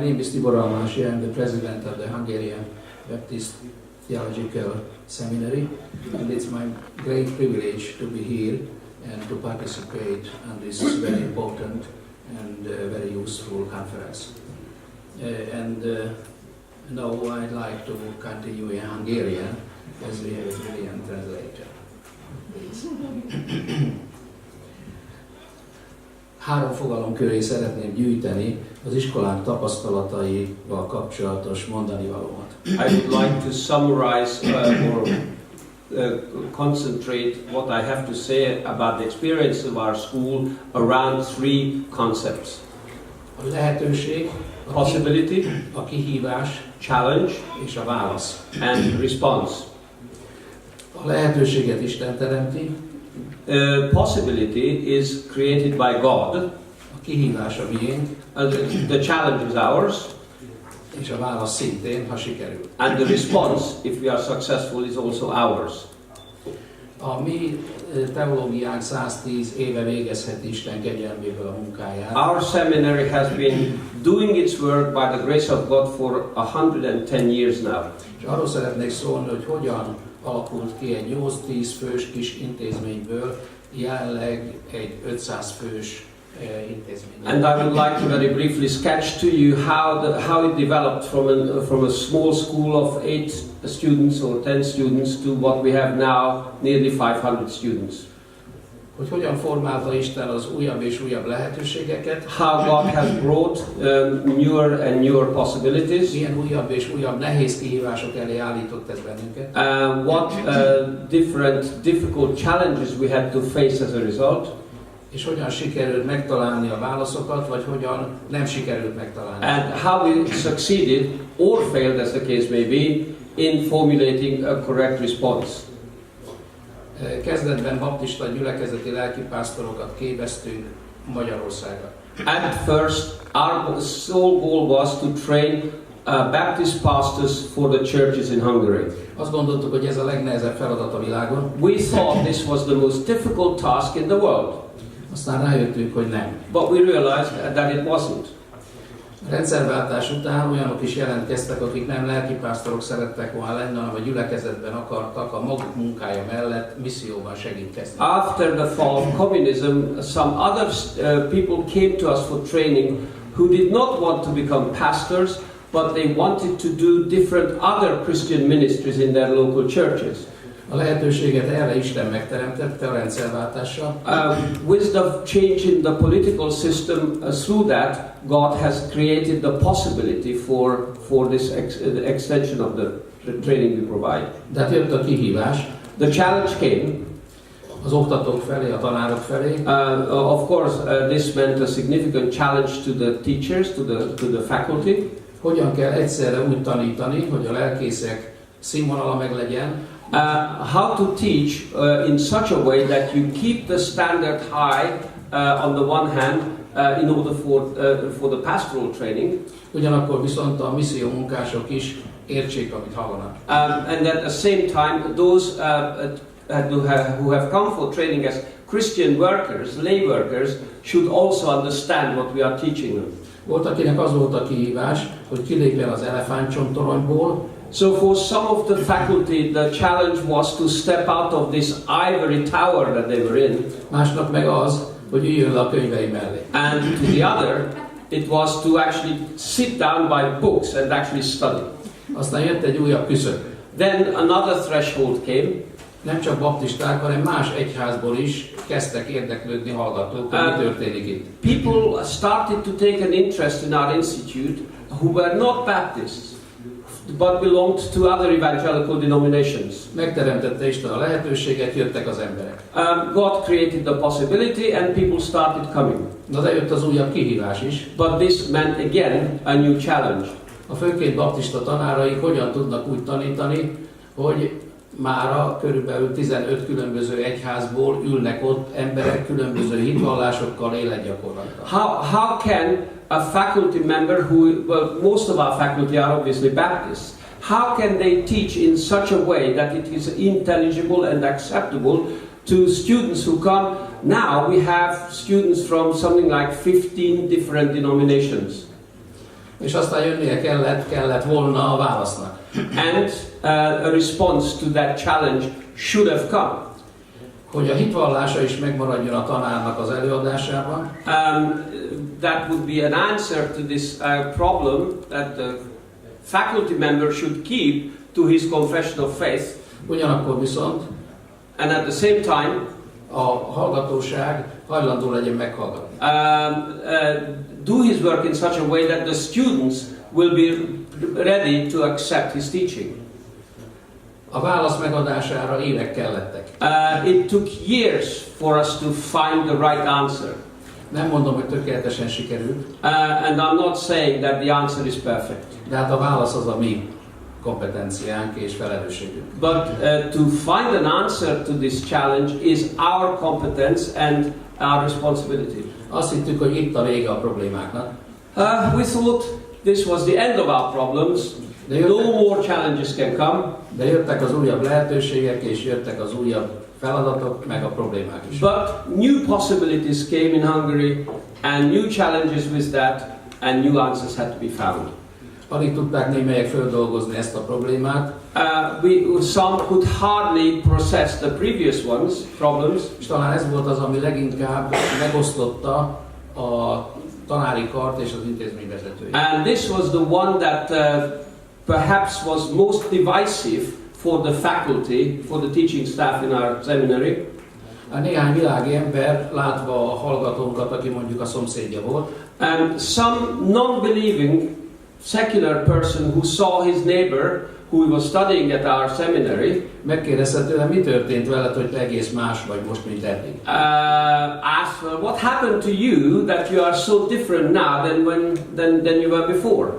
name is Tibor Alma. I am the president of the Hungarian Baptist Theological Seminary, and it's my great privilege to be here and to participate in this very important and very useful conference. Now I'd like to continue in Hungarian, as we have a brilliant translator. Három fogalom köré szeretném gyűjteni az iskolánk tapasztalataival kapcsolatos mondani valómat. I would like to summarize or concentrate what I have to say about the experience of our school around three concepts. A lehetőség, possibility, a kihívás, challenge, és a válasz. and response. A lehetőséget Isten teremti. Possibility is created by God. A kihívás a miénk. The challenge is ours. És a válasz szintén, ha sikerül. And the response, if we are successful, is also ours. A mi teológiánk 110 éve végezheti Isten kegyelméből a munkáját. Our seminary has been doing its work by the grace of God for 110 years now. És arról szeretnék szólni, hogy hogyan alakult ki egy 8-10 fős kis intézményből jelenleg egy 500 fős intézmény. And I would like to very briefly sketch to you how it developed from a small school of 8 students or 10 students to what we have now, nearly 500 students. Hogy hogyan formálta Isten az újabb és újabb lehetőségeket. How God has brought newer and newer possibilities. Milyen újabb és újabb nehéz kihívások elé állított ez bennünket. What different difficult challenges we had to face as a result. És hogyan sikerült megtalálni a válaszokat, vagy hogyan nem sikerült megtalálni. And how we succeeded, or failed as the case may be, in formulating a correct response. Kezdetben baptista gyülekezeti lelkipásztorokat képeztünk Magyarországra. At first, our sole goal was to train Baptist pastors for the churches in Hungary. Azt gondoltuk, hogy ez a legnehezebb feladat a világon. We thought this was the most difficult task in the world. Aztán rájöttünk, hogy nem. But we realized that it wasn't. A rendszerváltás után olyanok is jelentkeztek, akik nem lelkipásztorok szerettek volna lenni, hanem a gyülekezetben akartak a maguk munkája mellett misszióban segítkezni. After the fall of communism, some other people came to us for training who did not want to become pastors, but they wanted to do different other Christian ministries in their local churches. A lehetőséget erre Isten megteremtette a rendszerváltással. With the change in the political system, through that, God has created the possibility for this extension of the training we provide. De hát jött a kihívás. The challenge came. Az oktatók felé, a tanárok felé. Of course, this meant a significant challenge to the teachers, to the faculty. Hogyan kell egyszerre úgy tanítani, hogy a lelkészek színvonala meglegyen. How to teach in such a way that you keep the standard high on the one hand in order for the pastoral training. Ugyanakkor viszont a misszió munkások is értsék, amit hallanak. And at the same time, those who have come for training as Christian workers, lay workers, should also understand what we are teaching them. Volt, akinek az volt a kihívás, hogy kilépjen az elefántcsontoronyból. So for some of the faculty, the challenge was to step out of this ivory tower that they were in. Másnak meg az, hogy üljön le a könyvei mellé. And to the other, it was to actually sit down by books and actually study. Aztán jött egy újabb küszöb. Then another threshold came. Nem csak baptisták, hanem más egyházból is kezdtek érdeklődni hallgatók, hogy mi történik itt. People started to take an interest in our institute who were not Baptists, but belonged to other evangelical denominations. Megteremtette Isten a lehetőséget, jöttek az emberek. God created the possibility and people started coming. Na de jött az újabb kihívás is. But this meant again a new challenge. A főként baptista tanáraik hogyan tudnak úgy tanítani, hogy mára körülbelül 15 különböző egyházból ülnek ott emberek különböző hitvallásokkal, életgyakorlattal. How can a faculty member most of our faculty are obviously Baptists, how can they teach in such a way that it is intelligible and acceptable to students who come? Now we have students from something like 15 different denominations. És aztán jönnie kellett volna a válasznak. And a response to that challenge should have come. Hogy a hitvallása is megmaradjon a tanárnak az előadásában. That would be an answer to this problem that the faculty member should keep to his confession of faith. Ugyanakkor viszont and at the same time a hallgatóság hajlandó legyen meghallgatni. Do his work in such a way that the students will be ready to accept his teaching. A válasz megadására évek kellettek. It took years for us to find the right answer. Nem mondom, hogy tökéletesen sikerült. And I'm not saying that the answer is perfect. De hát a válasz az a mi kompetenciánk és felelősségünk. But to find an answer to this challenge is our competence and our responsibility. Azt hittük, hogy itt a vége a problémáknak. We thought this was the end of our problems. No more challenges can come. De jöttek az újabb lehetőségek, és jöttek az újabb feladatok, meg a problémák is. But new possibilities came in Hungary, and new challenges with that, and new answers had to be found. Alig tudták némelyek földolgozni ezt a problémát. Some could hardly process the previous problems. És talán ez volt az, ami leginkább megosztotta a tanári kart és az intézmény vezetőjét. And this was the one that perhaps was most divisive for the faculty, for the teaching staff in our seminary. Néhány világi ember, látva a hallgatónkat, aki mondjuk a szomszédja volt, and some non-believing secular person who saw his neighbor who was studying at our seminary megkérdezte tőle, mi történt veled, hogy te egész más vagy most, mint eddig. Asked, what happened to you that you are so different now than you were before?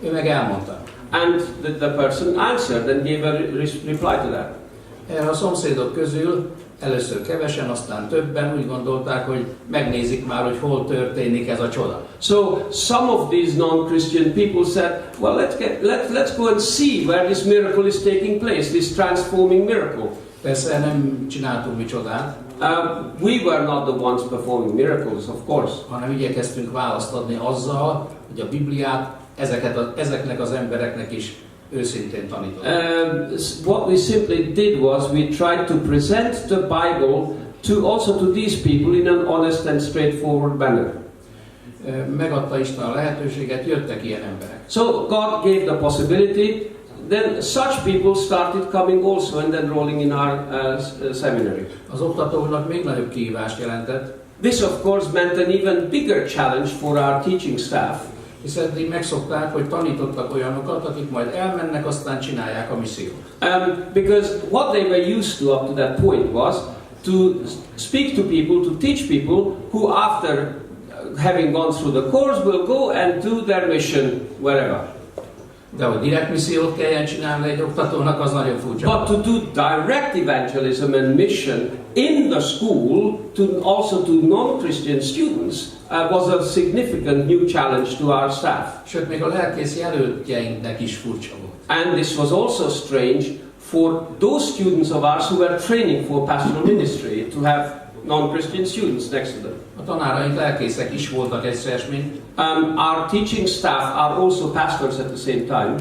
Ő meg elmondta. And the person answered and gave a reply to that. Erre a szomszédok közül először kevesen, aztán többen úgy gondolták, hogy megnézik már, hogy hol történik ez a csoda. So some of these non-Christian people said, well, let's go and see where this miracle is taking place, this transforming miracle. Persze nem csináltunk mi csodát. We were not the ones performing miracles, of course. Hanem igyekeztünk választ adni azzal, hogy a Bibliát ezeknek az embereknek is őszintén tanított. What we simply did was we tried to present the Bible also to these people in an honest and straightforward manner. Megadta Isten a lehetőséget, jöttek ilyen emberek. So God gave the possibility. Then such people started coming also and enrolling in our seminary. Az oktatónak még nagyobb kihívást jelentett. This of course meant an even bigger challenge for our teaching staff. Hiszen eddig megszokták, hogy tanítottak olyanokat, akik majd elmennek, aztán csinálják a missziót. Because what they were used to up to that point was to speak to people, to teach people who after having gone through the course will go and do their mission wherever. De hogy direkt missziót kelljen csinálni egy oktatónak, az nagyon furcsa. But to do direct evangelism and mission in the school, also to non-Christian students, was a significant new challenge to our staff. Sőt, még a lelkész jelöltjeinknek is furcsa volt. And this was also strange for those students of ours who were training for pastoral ministry to have non-Christian students next to them. A tanáraink lelkészek is voltak egyszeres, mint our teaching staff are also pastors at the same time.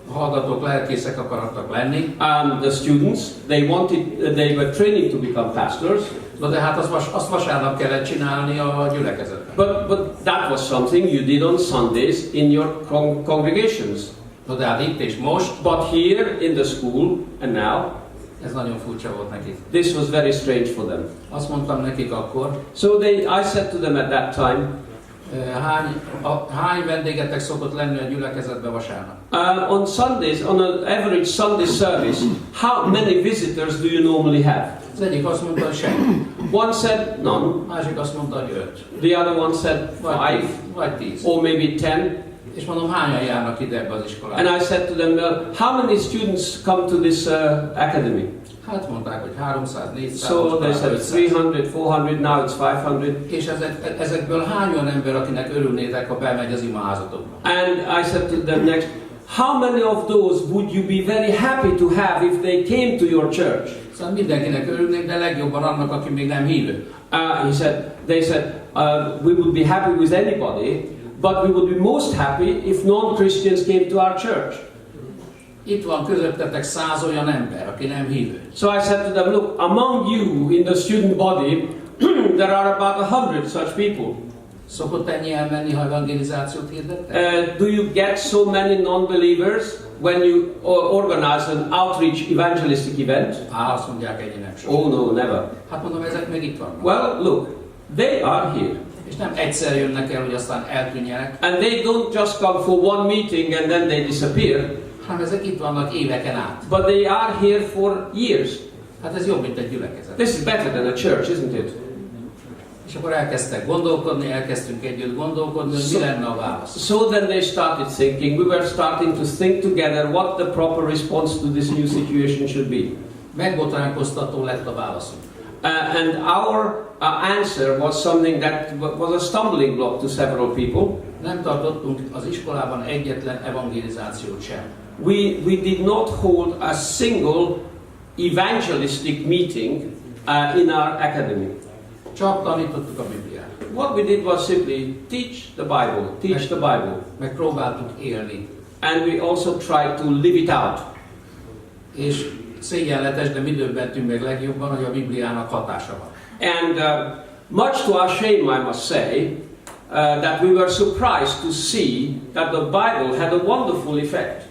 a hallgatók lelkészek akartak lenni. The students, they were training to become pastors. De hát azt vasárnap kellett csinálni a gyülekezetben. But that was something you did on Sundays in your congregations. De hát itt és most. But here in the school and now, ez nagyon furcsa volt nekik. This was very strange for them. Azt mondtam nekik akkor. So I said to them at that time, hány vendégetek szokott lenni a gyülekezetbe vasárnap? On Sundays, on an average Sunday service, how many visitors do you normally have? Az egyik azt mondta, hogy semmi. One said none. Másik azt mondta, hogy 5. The other one said 5. Vagy 10. Or maybe 10. És mondom, hányan járnak ide ebbe az iskolába? And I said to them, well, how many students come to this academy? Hát mondták, hogy 300, 400. So they said 300, 400, now it's 500. És ezekből hány olyan ember, akinek örülnétek, ha bemegy az imaházatokba? And I said to them next, how many of those would you be very happy to have if they came to your church? Szóval mindenkinek örülnék, de legjobban annak, aki még nem hívő. They said, we would be happy with anybody, but we would be most happy if non-Christians came to our church. Itt van közöttetek 100 olyan ember, aki nem hívő. So I said to them, look, among you in the student body, there are about 100 such people. Szokott ennyi elmenni, ha evangelizációt hirdettek? Do you get so many non-believers when you organize an outreach evangelistic event? Azt mondják, ennyi nem sok. Oh no, never. Hát mondom, ezek még itt vannak. Well, look, they are here. És nem egyszer jönnek el, hogy aztán eltűnjenek. And they don't just come for one meeting and then they disappear. Hanem ezek itt vannak éveken át. But they are here for years. Hát ez jobb, mint egy gyülekezet. This is better than a church, isn't it? És akkor elkezdtek gondolkodni, elkezdtünk együtt gondolkodni, hogy mi lenne a válasz. So then they started thinking, we were starting to think together what the proper response to this new situation should be. Megbotránkoztató lett a válaszunk. And our answer was something that was a stumbling block to several people. Nem tartottunk az iskolában egyetlen evangelizációt sem. We did not hold a single evangelistic meeting in our academy. Csak tanítottuk a Bibliát. What we did was simply teach the Bible. Megpróbáltuk élni. And we also tried to live it out. És szégyenletes, de mi döbbentünk meg legjobban, hogy a Bibliának hatása van. And much to our shame, I must say, that we were surprised to see that the Bible had a wonderful effect.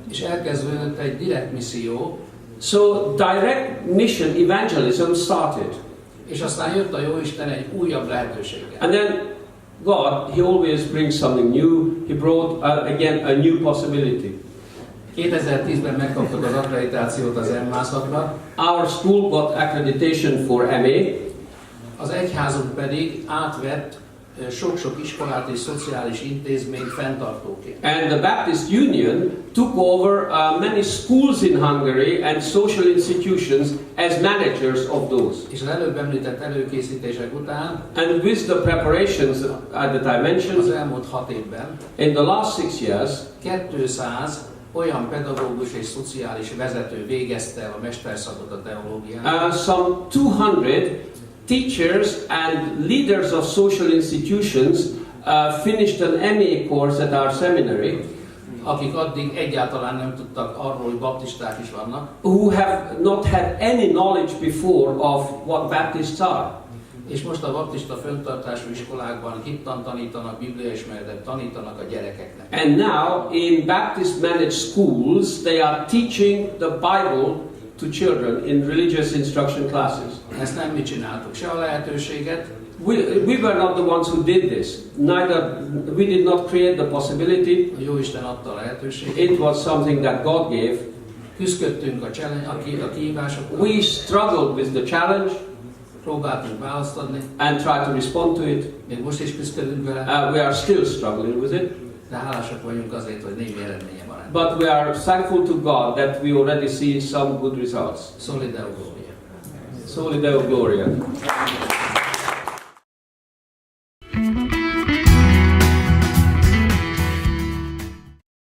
És elkezdődött egy direkt misszió. So direct mission evangelism started. És aztán jött a Jóisten egy újabb lehetőséggel. And then God, He always brings something new. He brought again a new possibility. 2010-ben megkaptuk az akkreditációt az M-mászatra. Our school got accreditation for MA. Az egyházunk pedig átvett sok-sok iskolát és szociális intézményt fenntartóként. And the Baptist Union took over many schools in Hungary and social institutions as managers of those. És az előbb említett előkészítések után, and with the preparations that I az mentioned, elmúlt 6 évben, in the last 6 years, 200 olyan pedagógus és szociális vezető végezte el a mesterszakot a teológiában. some 200 teachers and leaders of social institutions finished an MA course at our seminary, akik addig egyáltalán nem tudtak arról, hogy baptisták is vannak, who have not had any knowledge before of what Baptists are. és most a baptista fenntartású iskolákban hittan tanítanak, bibliaismeretet tanítanak a gyerekeknek. And now in Baptist managed schools, they are teaching the Bible to children in religious instruction classes. Ezt nem mi csináltuk, se a lehetőséget, We were not the ones who did this. We did not create the possibility. a Jóisten adta a lehetőséget. It was something that God gave. Küzdöttünk a kihívásokkal, We struggled with the challenge próbáltunk választ adni, and tried to respond to it. még most is küzdünk vele, We are still struggling with it. de hálásak vagyunk azért, hogy némi eredménye van. But we are thankful to God that we already see some good results. Soli Deo Gloria. Soli Deo Gloria.